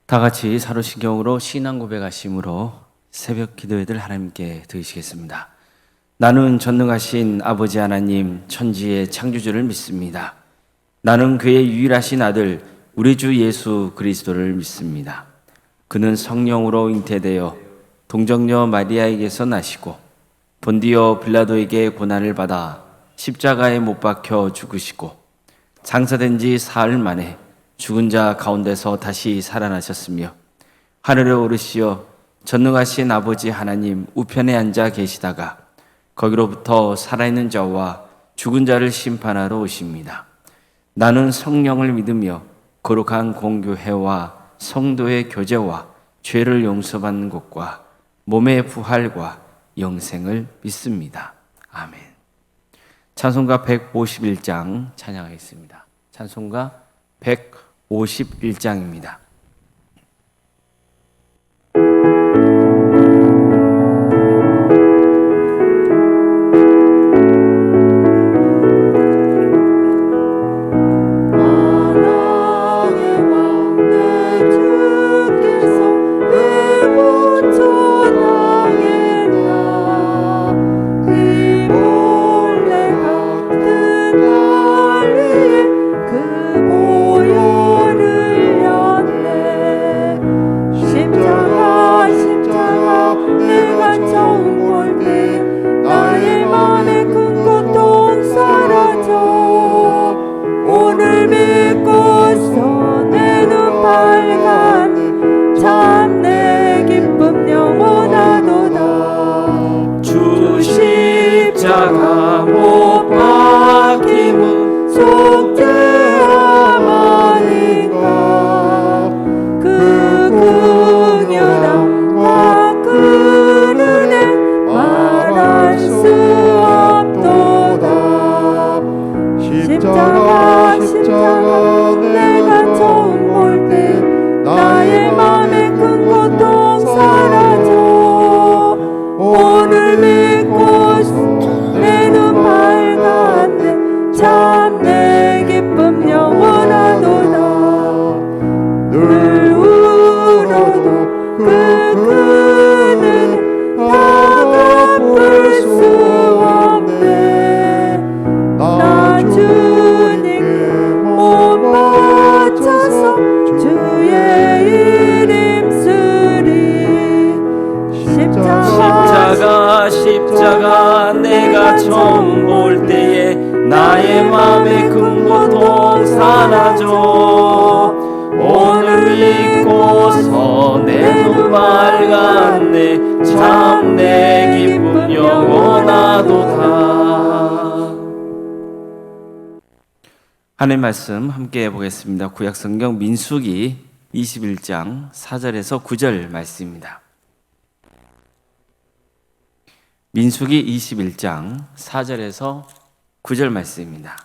다 같이 사도신경으로 신앙 고백하심으로 새벽 기도회를 하나님께 드리시겠습니다. 나는 전능하신 아버지 하나님 천지의 창조주를 믿습니다. 나는 그의 유일하신 아들 우리 주 예수 그리스도를 믿습니다. 그는 성령으로 잉태되어 동정녀 마리아에게서 나시고 본디오 빌라도에게 고난을 받아 십자가에 못 박혀 죽으시고 장사된 지 사흘 만에 죽은 자 가운데서 다시 살아나셨으며 하늘에 오르시어 전능하신 아버지 하나님 우편에 앉아 계시다가 거기로부터 살아있는 자와 죽은 자를 심판하러 오십니다. 나는 성령을 믿으며 거룩한 공교회와 성도의 교제와 죄를 용서받는 것과 몸의 부활과 영생을 믿습니다. 아멘. 찬송가 151장 찬양하겠습니다. 찬송가 151장입니다. 십자가 못 박힘은 속죄함아닌가 그 긍휼함과 그 은혜 말할 수 없도다. 십자가 내가 처음 볼 때 나의 맘에 큰 고통 사라져 오늘 믿고 내 눈 밝았네 참 내 기쁨 영원하도다. 늘 울어도 그 은혜는 다 갚을 수 없네. 나 주님께 몸 바쳐서 주의 이름 쓰리. 십자가 내가 처음 볼 때에 나의 맘에 큰 고통 사라져 오늘 믿고서 내 눈 밝았네 참 내 기쁨 영원하도다. 하나님 말씀 함께 보겠습니다. 구약성경 민수기 21장 4절에서 9절 말씀입니다. 민수기 21장 4절에서 9절 말씀입니다.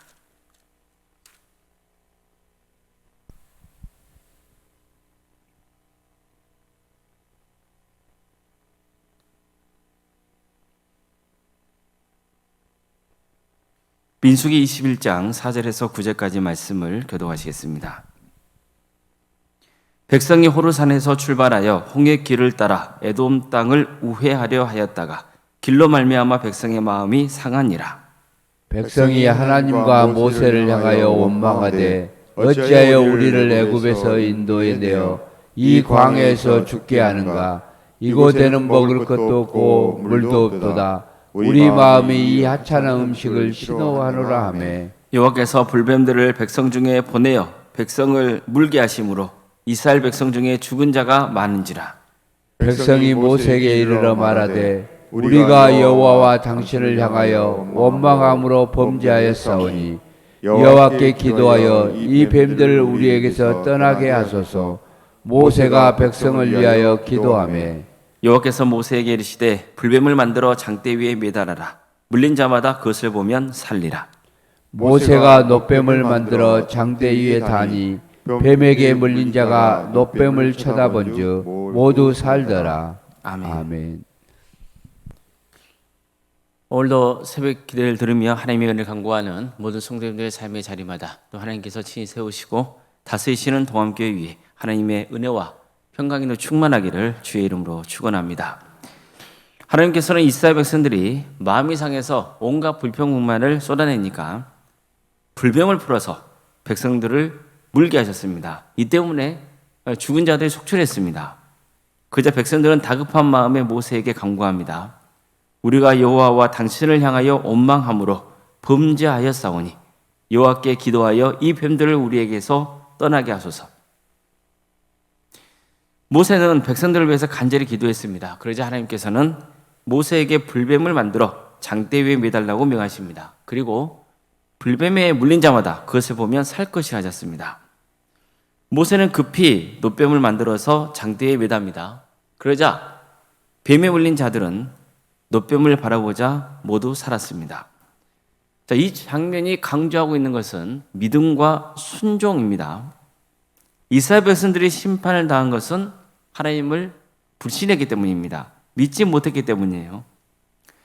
민수기 21장 4절에서 9절까지 말씀을 교독하시겠습니다. 백성이 호르산에서 출발하여 홍해 길을 따라 에돔 땅을 우회하려 하였다가 길로 말미암아 백성의 마음이 상하니라. 백성이 하나님과 모세를 향하여 원망하되 어찌하여 우리를 애굽에서 인도해 내어 이 광야에서 죽게 하는가. 이곳에는 먹을 것도 없고 물도 없도다. 우리 마음이 이 하찮은 음식을 신호하노라 하며 여호와께서 불뱀들을 백성 중에 보내어 백성을 물게 하심으로 이스라엘 백성 중에 죽은 자가 많은지라. 백성이 모세에게 이르러 말하되 우리가 여호와와 당신을 향하여 원망함으로 범죄하였사오니 여호와께 기도하여 이 뱀들을 우리에게서 떠나게 하소서. 모세가 백성을 위하여 기도하며 여호와께서 모세에게 이르시되 불뱀을 만들어 장대 위에 매달아라. 물린 자마다 그것을 보면 살리라. 모세가 놋뱀을 만들어 장대 위에 다니 뱀에게 물린 자가 놋뱀을 쳐다본즉 모두 살더라. 아멘. 오늘도 새벽 기도를 들으며 하나님의 은혜를 간구하는 모든 성도님들의 삶의 자리마다 또 하나님께서 친히 세우시고 다스리시는 동암교회 위에 하나님의 은혜와 평강인도 충만하기를 주의 이름으로 축원합니다. 하나님께서는 이스라엘 백성들이 마음이 상해서 온갖 불평불만을 쏟아내니까 불병을 풀어서 백성들을 물게 하셨습니다. 이 때문에 죽은 자들이 속출했습니다. 그저 백성들은 다급한 마음에 모세에게 간구합니다. 우리가 여호와와 당신을 향하여 원망함으로 범죄하였사오니 여호와께 기도하여 이 뱀들을 우리에게서 떠나게 하소서. 모세는 백성들을 위해서 간절히 기도했습니다. 그러자 하나님께서는 모세에게 불뱀을 만들어 장대 위에 매달라고 명하십니다. 그리고 불뱀에 물린 자마다 그것을 보면 살 것이라 하셨습니다. 모세는 급히 놋뱀을 만들어서 장대에 매답니다. 그러자 뱀에 물린 자들은 놋뱀을 바라보자 모두 살았습니다. 자, 이 장면이 강조하고 있는 것은 믿음과 순종입니다. 이스라엘 백성들이 심판을 당한 것은 하나님을 불신했기 때문입니다. 믿지 못했기 때문이에요.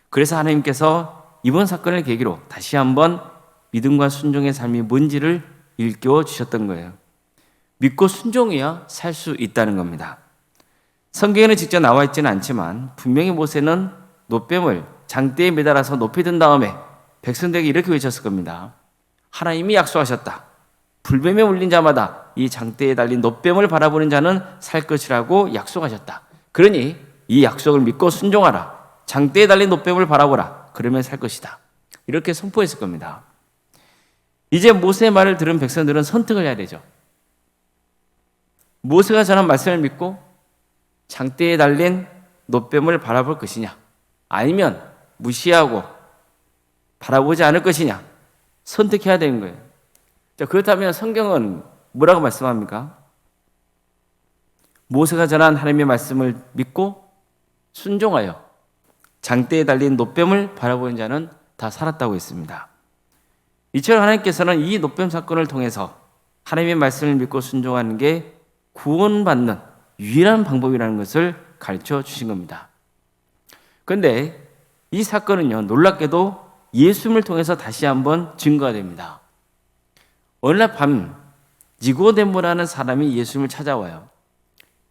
그래서 하나님께서 이번 사건을 계기로 다시 한번 믿음과 순종의 삶이 뭔지를 일깨워 주셨던 거예요. 믿고 순종해야 살 수 있다는 겁니다. 성경에는 직접 나와 있지는 않지만 분명히 모세는 놋뱀을 장대에 매달아서 높이 든 다음에 백성들에게 이렇게 외쳤을 겁니다. 하나님이 약속하셨다. 불뱀에 물린 자마다 이 장대에 달린 놋뱀을 바라보는 자는 살 것이라고 약속하셨다. 그러니 이 약속을 믿고 순종하라. 장대에 달린 놋뱀을 바라보라. 그러면 살 것이다. 이렇게 선포했을 겁니다. 이제 모세의 말을 들은 백성들은 선택을 해야 되죠. 모세가 전한 말씀을 믿고 장대에 달린 놋뱀을 바라볼 것이냐, 아니면 무시하고 바라보지 않을 것이냐, 선택해야 되는 거예요. 자, 그렇다면 성경은 뭐라고 말씀합니까? 모세가 전한 하나님의 말씀을 믿고 순종하여 장대에 달린 놋뱀을 바라보는 자는 다 살았다고 했습니다. 이처럼 하나님께서는 이 놋뱀 사건을 통해서 하나님의 말씀을 믿고 순종하는 게 구원받는 유일한 방법이라는 것을 가르쳐 주신 겁니다. 그런데 이 사건은요, 놀랍게도 예수님을 통해서 다시 한번 증거가 됩니다. 어느 날 밤 니고데모라는 사람이 예수님을 찾아와요.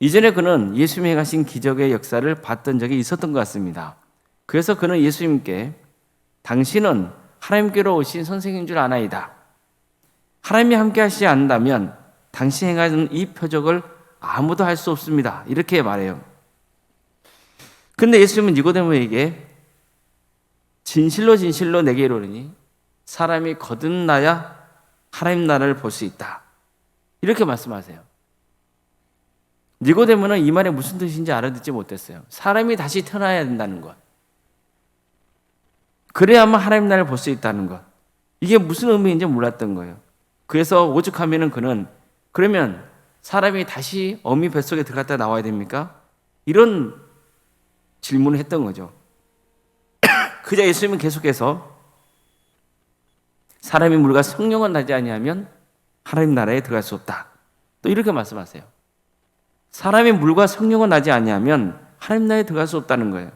이전에 그는 예수님이 행하신 기적의 역사를 봤던 적이 있었던 것 같습니다. 그래서 그는 예수님께 당신은 하나님께로 오신 선생인 줄 아나이다. 하나님이 함께 하시지 않는다면 당신이 행하는 이 표적을 아무도 할 수 없습니다. 이렇게 말해요. 근데 예수님은 니고데모에게 진실로 진실로 내게 이르노니 사람이 거듭나야 하나님 나라를 볼 수 있다. 이렇게 말씀하세요. 니고데모는 이 말이 무슨 뜻인지 알아듣지 못했어요. 사람이 다시 태어나야 된다는 것. 그래야만 하나님 나라를 볼 수 있다는 것. 이게 무슨 의미인지 몰랐던 거예요. 그래서 오죽하면은 그는 그러면 사람이 다시 어미 뱃속에 들어갔다 나와야 됩니까? 이런 질문을 했던 거죠. 그자 예수님은 계속해서 사람이 물과 성령을 나지 아니하면 하나님 나라에 들어갈 수 없다. 또 이렇게 말씀하세요. 사람이 물과 성령을 나지 아니하면 하나님 나라에 들어갈 수 없다는 거예요.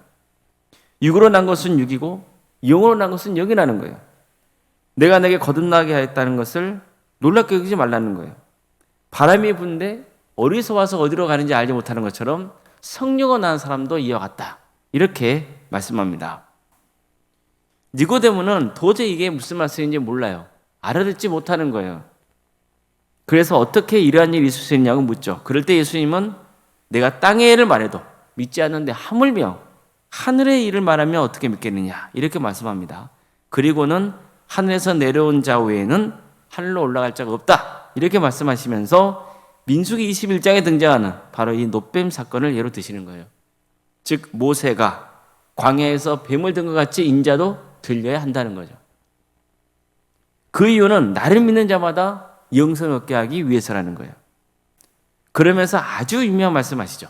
육으로 난 것은 육이고 영으로 난 것은 영이라는 거예요. 내가 내게 거듭나게 하였다는 것을 놀랍게 여기지 말라는 거예요. 바람이 부는데 어디서 와서 어디로 가는지 알지 못하는 것처럼 성령을 낳은 사람도 이와 같다. 이렇게 말씀합니다. 니고데모는 도저히 이게 무슨 말씀인지 몰라요. 알아듣지 못하는 거예요. 그래서 어떻게 이러한 일이 있을 수 있냐고 묻죠. 그럴 때 예수님은 내가 땅의 일을 말해도 믿지 않는데 하물며 하늘의 일을 말하면 어떻게 믿겠느냐 이렇게 말씀합니다. 그리고는 하늘에서 내려온 자 외에는 하늘로 올라갈 자가 없다 이렇게 말씀하시면서 민수기 21장에 등장하는 바로 이 놋뱀 사건을 예로 드시는 거예요. 즉 모세가 광야에서 뱀을 든 것 같이 인자도 들려야 한다는 거죠. 그 이유는 나를 믿는 자마다 영생을 얻게 하기 위해서라는 거예요. 그러면서 아주 유명한 말씀하시죠.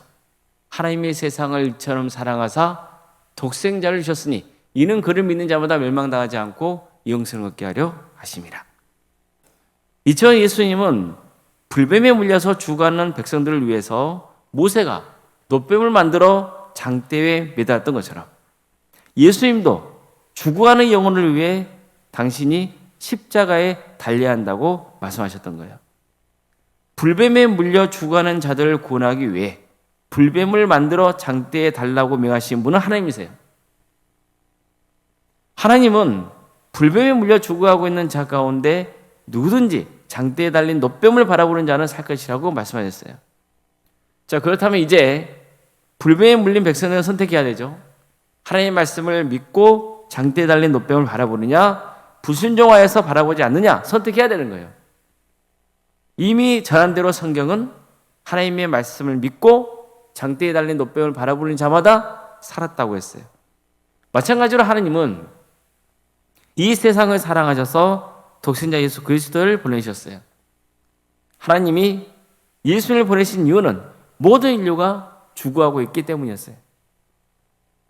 하나님의 세상을 이처럼 사랑하사 독생자를 주셨으니 이는 그를 믿는 자마다 멸망당하지 않고 영생을 얻게 하려 하심이라. 이처럼 예수님은 불뱀에 물려서 죽어가는 백성들을 위해서 모세가 놋뱀을 만들어 장대에 매달았던 것처럼 예수님도 죽어가는 영혼을 위해 당신이 십자가에 달려야 한다고 말씀하셨던 거예요. 불뱀에 물려 죽어가는 자들을 구원하기 위해 불뱀을 만들어 장대에 달라고 명하신 분은 하나님이세요. 하나님은 불뱀에 물려 죽어가고 있는 자 가운데 누구든지 장대에 달린 놋뱀을 바라보는 자는 살 것이라고 말씀하셨어요. 자, 그렇다면 이제 불뱀에 물린 백성은 선택해야 되죠. 하나님의 말씀을 믿고 장대에 달린 놋뱀을 바라보느냐, 불순종하여서 바라보지 않느냐 선택해야 되는 거예요. 이미 전한 대로 성경은 하나님의 말씀을 믿고 장대에 달린 놋뱀을 바라보는 자마다 살았다고 했어요. 마찬가지로 하나님은 이 세상을 사랑하셔서 독생자 예수 그리스도를 보내셨어요. 하나님이 예수를 보내신 이유는 모든 인류가 죽어가고 있기 때문이었어요.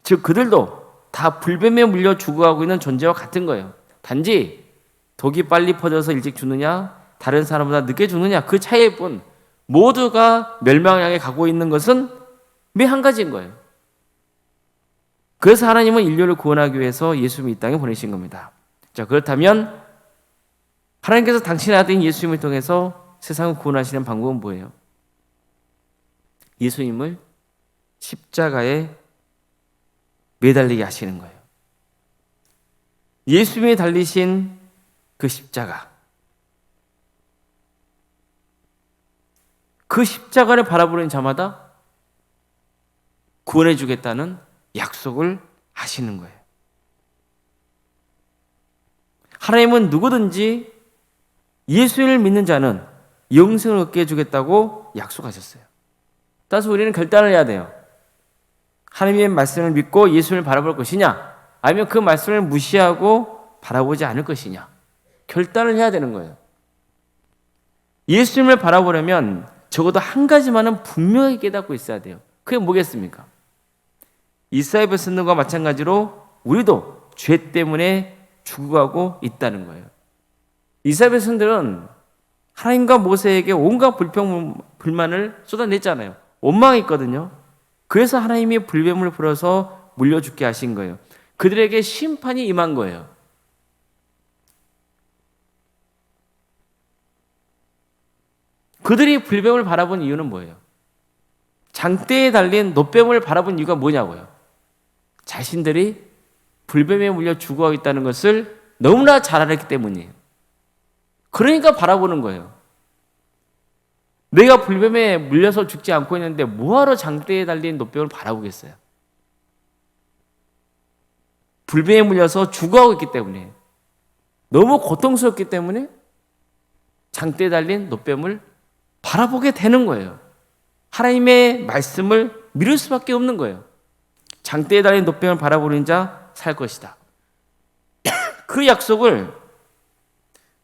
즉 그들도 다 불뱀에 물려 죽어가고 있는 존재와 같은 거예요. 단지 독이 빨리 퍼져서 일찍 죽느냐, 다른 사람보다 늦게 죽느냐 그 차이일 뿐, 모두가 멸망을 향해 가고 있는 것은 매 한 가지인 거예요. 그래서 하나님은 인류를 구원하기 위해서 예수님을 이 땅에 보내신 겁니다. 자, 그렇다면 하나님께서 당신의 아들인 예수님을 통해서 세상을 구원하시는 방법은 뭐예요? 예수님을 십자가에 매달리게 하시는 거예요. 예수님이 달리신 그 십자가, 그 십자가를 바라보는 자마다 구원해 주겠다는 약속을 하시는 거예요. 하나님은 누구든지 예수님을 믿는 자는 영생을 얻게 해주겠다고 약속하셨어요. 따라서 우리는 결단을 해야 돼요. 하나님의 말씀을 믿고 예수님을 바라볼 것이냐, 아니면 그 말씀을 무시하고 바라보지 않을 것이냐, 결단을 해야 되는 거예요. 예수님을 바라보려면 적어도 한 가지만은 분명히 깨닫고 있어야 돼요. 그게 뭐겠습니까? 이스라엘 백성들과 마찬가지로 우리도 죄 때문에 죽어가고 있다는 거예요. 이스라엘 백성들은 하나님과 모세에게 온갖 불평, 불만을 쏟아냈잖아요. 원망이 있거든요. 그래서 하나님이 불뱀을 불어서 물려 죽게 하신 거예요. 그들에게 심판이 임한 거예요. 그들이 불뱀을 바라본 이유는 뭐예요? 장대에 달린 놋뱀을 바라본 이유가 뭐냐고요? 자신들이 불뱀에 물려 죽어가고 있다는 것을 너무나 잘 알았기 때문이에요. 그러니까 바라보는 거예요. 내가 불뱀에 물려서 죽지 않고 있는데 뭐하러 장대에 달린 놋뱀을 바라보겠어요? 불뱀에 물려서 죽어가고 있기 때문에, 너무 고통스럽기 때문에 장대에 달린 놋뱀을 바라보게 되는 거예요. 하나님의 말씀을 믿을 수밖에 없는 거예요. 장대에 달린 놋뱀을 바라보는 자 살 것이다. 그 약속을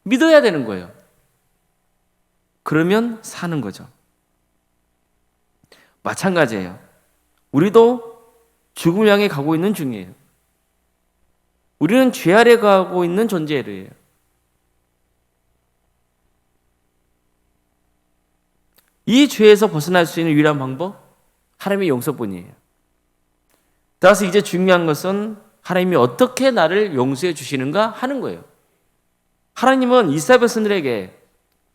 믿어야 되는 거예요. 그러면 사는 거죠. 마찬가지예요. 우리도 죽음을 향해 가고 있는 중이에요. 우리는 죄 아래 가고 있는 존재예요. 이 죄에서 벗어날 수 있는 유일한 방법, 하나님의 용서뿐이에요. 따라서 이제 중요한 것은 하나님이 어떻게 나를 용서해 주시는가 하는 거예요. 하나님은 이스라엘 백성들에게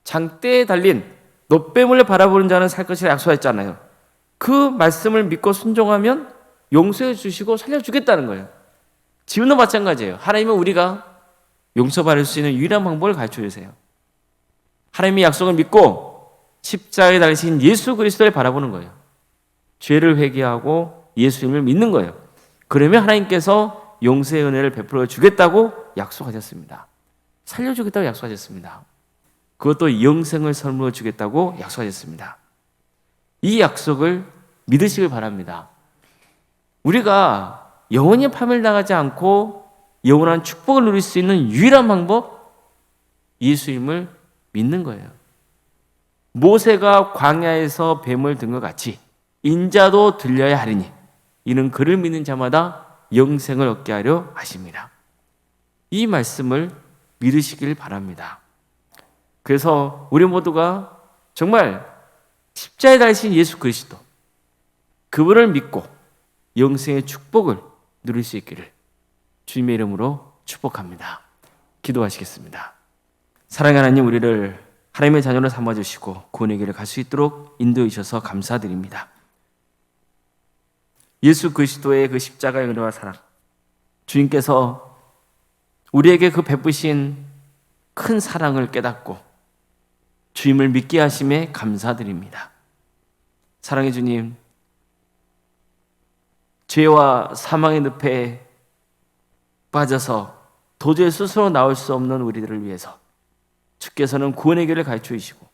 장대에 달린 놋뱀을 바라보는 자는 살 것이라 약속했잖아요. 그 말씀을 믿고 순종하면 용서해 주시고 살려주겠다는 거예요. 지금도 마찬가지예요. 하나님은 우리가 용서받을 수 있는 유일한 방법을 가르쳐 주세요. 하나님의 약속을 믿고 십자가에 달리신 예수 그리스도를 바라보는 거예요. 죄를 회개하고 예수님을 믿는 거예요. 그러면 하나님께서 용서의 은혜를 베풀어 주겠다고 약속하셨습니다. 살려주겠다고 약속하셨습니다. 그것도 영생을 선물로 주겠다고 약속하셨습니다. 이 약속을 믿으시길 바랍니다. 우리가 영원히 파멸당하지 않고 영원한 축복을 누릴 수 있는 유일한 방법, 예수님을 믿는 거예요. 모세가 광야에서 뱀을 든 것 같이 인자도 들려야 하리니 이는 그를 믿는 자마다 영생을 얻게 하려 하십니다. 이 말씀을 믿으시길 바랍니다. 그래서 우리 모두가 정말 십자가에 달리신 예수 그리스도, 그분을 믿고 영생의 축복을 누릴 수 있기를 주님의 이름으로 축복합니다. 기도하시겠습니다. 사랑하는 하나님, 우리를 하나님의 자녀로 삼아주시고 구원의 길을 갈 수 있도록 인도해 주셔서 감사드립니다. 예수 그리스도의 그 십자가의 은혜와 사랑, 주님께서 우리에게 그 베푸신 큰 사랑을 깨닫고 주님을 믿게 하심에 감사드립니다. 사랑의 주님, 죄와 사망의 늪에 빠져서 도저히 스스로 나올 수 없는 우리들을 위해서 주께서는 구원의 길을 가르쳐 주시고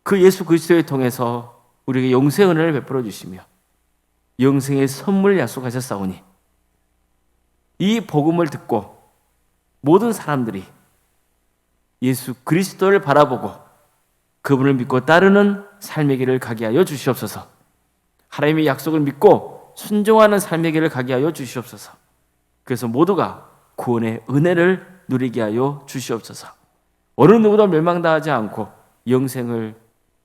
그 예수 그리스도를 통해서 우리에게 영생의 은혜를 베풀어 주시며 영생의 선물을 약속하셨사오니 이 복음을 듣고 모든 사람들이 예수 그리스도를 바라보고 그분을 믿고 따르는 삶의 길을 가게 하여 주시옵소서. 하나님의 약속을 믿고 순종하는 삶의 길을 가게 하여 주시옵소서. 그래서 모두가 구원의 은혜를 누리게 하여 주시옵소서. 어느 누구도 멸망당하지 않고 영생을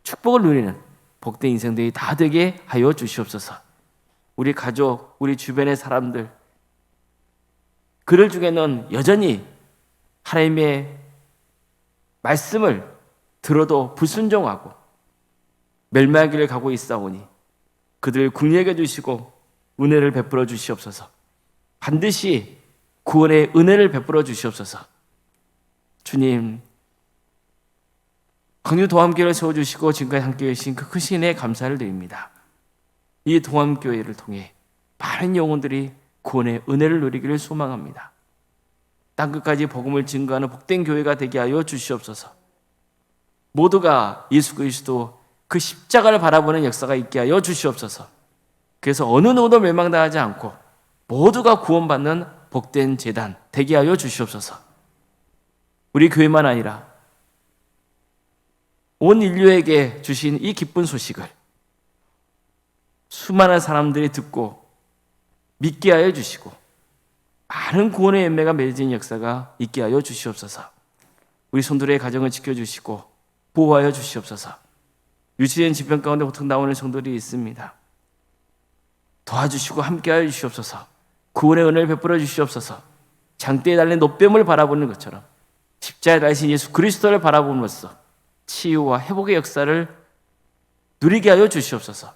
축복을 누리는 복된 인생들이 다 되게 하여 주시옵소서. 우리 가족, 우리 주변의 사람들, 그들 중에는 여전히 하나님의 말씀을 들어도 불순종하고 멸망의 길을 가고 있사오니 그들을 긍휼히 여겨주시고 은혜를 베풀어 주시옵소서. 반드시 구원의 은혜를 베풀어 주시옵소서. 주님, 강유 도함교회를 세워주시고 지금까지 함께해 주신 그 크신 은혜에 감사를 드립니다. 이 도함교회를 통해 많은 영혼들이 구원의 은혜를 누리기를 소망합니다. 땅끝까지 복음을 증거하는 복된 교회가 되게 하여 주시옵소서. 모두가 예수 그리스도 그 십자가를 바라보는 역사가 있게 하여 주시옵소서. 그래서 어느 누구도 멸망당하지 않고 모두가 구원받는 복된 제단 되게 하여 주시옵소서. 우리 교회만 아니라 온 인류에게 주신 이 기쁜 소식을 수많은 사람들이 듣고 믿게 하여 주시고 많은 구원의 열매가 맺어진 역사가 있게 하여 주시옵소서. 우리 성도들의 가정을 지켜주시고 보호하여 주시옵소서. 유치된 질병 가운데 고통 나오는 성도들이 있습니다. 도와주시고 함께하여 주시옵소서. 구원의 은혜를 베풀어 주시옵소서. 장대에 달린 노뱀을 바라보는 것처럼 십자가에 달리신 예수 그리스도를 바라봄으로써 치유와 회복의 역사를 누리게 하여 주시옵소서.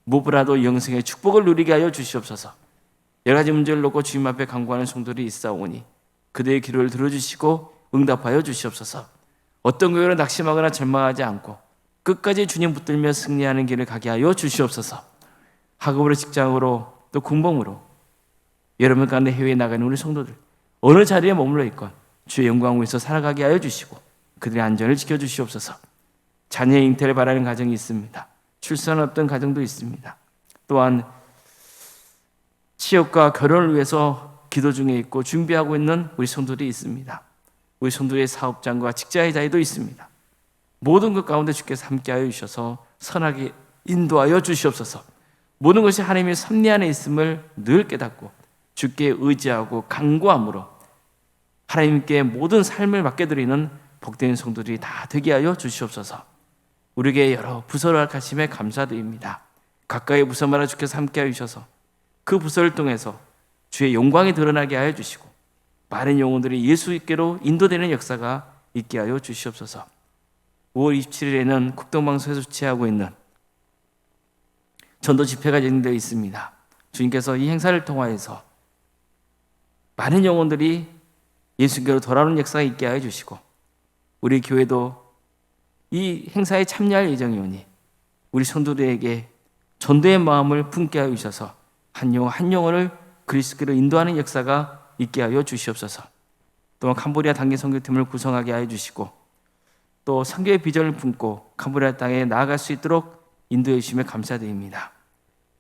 무엇보다도 영생의 축복을 누리게 하여 주시옵소서. 여러 가지 문제를 놓고 주님 앞에 간구하는 성도들이 있사오니 그들의 기도를 들어주시고 응답하여 주시옵소서. 어떤 교회로 낙심하거나 절망하지 않고 끝까지 주님 붙들며 승리하는 길을 가게 하여 주시옵소서. 학업으로 직장으로 또 군복으로 여러분 가운데 해외에 나가는 우리 성도들 어느 자리에 머물러 있건 주의 영광 위에서 살아가게 하여 주시고 그들의 안전을 지켜주시옵소서. 자녀의 잉태를 바라는 가정이 있습니다. 출산 없던 가정도 있습니다. 또한 취업과 결혼을 위해서 기도 중에 있고 준비하고 있는 우리 성도들이 있습니다. 우리 성도의 사업장과 직장의 자리도 있습니다. 모든 것 가운데 주께서 함께하여 주셔서 선하게 인도하여 주시옵소서. 모든 것이 하나님의 섭리 안에 있음을 늘 깨닫고 주께 의지하고 간구함으로 하나님께 모든 삶을 맡겨드리는 복된 성도들이 다 되게 하여 주시옵소서. 우리에게 여러 부서를 허락하심에 감사드립니다. 가까이 부서마다 주께서 함께하여 주셔서 그 부서를 통해서 주의 영광이 드러나게 하여 주시고 많은 영혼들이 예수께로 인도되는 역사가 있게 하여 주시옵소서. 5월 27일에는 국동방송에서 주최하고 있는 전도 집회가 진행되어 있습니다. 주님께서 이 행사를 통하여서 많은 영혼들이 예수께로 돌아오는 역사가 있게 하여 주시고 우리 교회도 이 행사에 참여할 예정이오니 우리 성도들에게 전도의 마음을 품게 하여 주셔서 한 영혼 한 영혼을 그리스도로 인도하는 역사가 있게 하여 주시옵소서. 또한 캄보디아 단기 선교팀을 구성하게 하여 주시고 또 선교의 비전을 품고 캄보디아 땅에 나아갈 수 있도록 인도해 주심에 감사드립니다.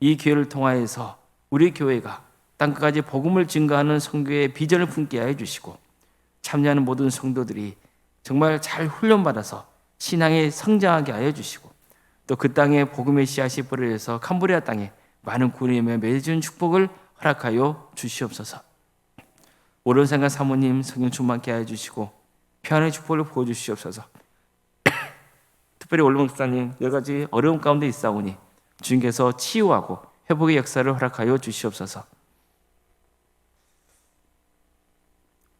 이 기회를 통하여서 우리 교회가 땅끝까지 복음을 증거하는 선교의 비전을 품게 하여 주시고 참여하는 모든 성도들이 정말 잘 훈련받아서 신앙에 성장하게 하여 주시고 또 그 땅에 복음의 씨앗이 뿌려져서 캄보디아 땅에 많은 구원의 맺은 축복을 허락하여 주시옵소서. 오른상가 사모님 성령 충만케 하여 주시고 평안의 축복을 부어주시옵소서. 특별히 올름 목사님 여러 가지 어려움 가운데 있사오니 주님께서 치유하고 회복의 역사를 허락하여 주시옵소서.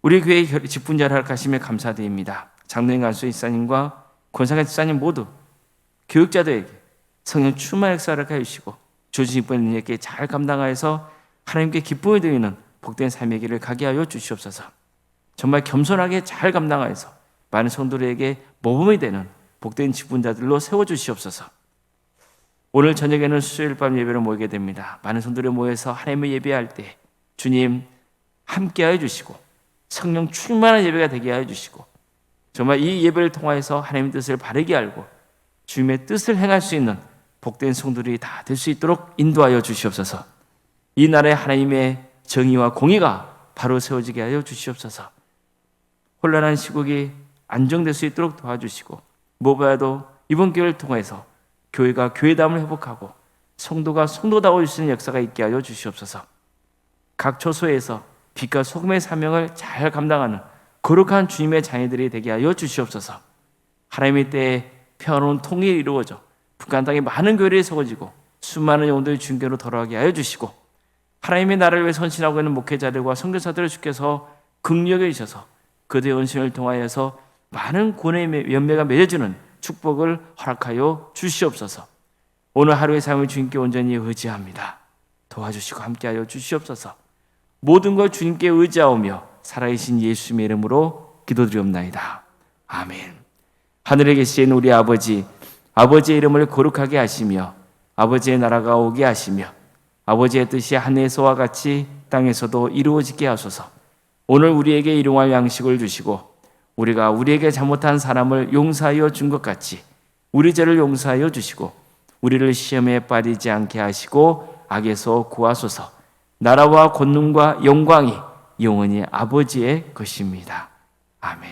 우리 교회의 직분자를 허락하심에 감사드립니다. 장로님 간수 이사님과 권사가 집사님 모두 교육자들에게 성령 충만 역사를 해주시고 주신 분에게 잘 감당하여서 하나님께 기쁨을 드리는 복된 삶의 길을 가게 하여 주시옵소서. 정말 겸손하게 잘 감당하여서 많은 성도들에게 모범이 되는 복된 직분자들로 세워주시옵소서. 오늘 저녁에는 수요일 밤 예배를 모이게 됩니다. 많은 성도들이 모여서 하나님을 예배할 때 주님 함께하여 주시고 성령 충만한 예배가 되게 하여 주시고 정말 이 예배를 통하여서 하나님의 뜻을 바르게 알고 주님의 뜻을 행할 수 있는 복된 성도들이 다 될 수 있도록 인도하여 주시옵소서. 이 나라에 하나님의 정의와 공의가 바로 세워지게 하여 주시옵소서. 혼란한 시국이 안정될 수 있도록 도와주시고 무엇보다도 이번 기회를 통해서 교회가 교회담을 회복하고 성도가 성도다울 수 있는 역사가 있게 하여 주시옵소서. 각 처소에서 빛과 소금의 사명을 잘 감당하는 거룩한 주님의 자녀들이 되게 하여 주시옵소서. 하나님의 때에 평화로운 통일이 이루어져 북한 땅에 많은 교회들이 세워지고 수많은 영혼들이 주님께로 돌아가게 하여 주시고 하나님의 나라를 위해 헌신하고 있는 목회자들과 선교사들을 주께서 긍휼히 여기셔서 그들의 헌신을 통하여서 많은 구원의 열매가 맺어주는 축복을 허락하여 주시옵소서. 오늘 하루의 삶을 주님께 온전히 의지합니다. 도와주시고 함께하여 주시옵소서. 모든 걸 주님께 의지하오며 살아계신 예수님의 이름으로 기도드리옵나이다. 아멘. 하늘에 계신 우리 아버지, 아버지의 이름을 거룩하게 하시며 아버지의 나라가 오게 하시며 아버지의 뜻이 하늘에서와 같이 땅에서도 이루어지게 하소서. 오늘 우리에게 일용할 양식을 주시고 우리가 우리에게 잘못한 사람을 용서하여 준 것 같이 우리 죄를 용서하여 주시고 우리를 시험에 빠지지 않게 하시고 악에서 구하소서. 나라와 권능과 영광이 영원히 아버지의 것입니다. 아멘.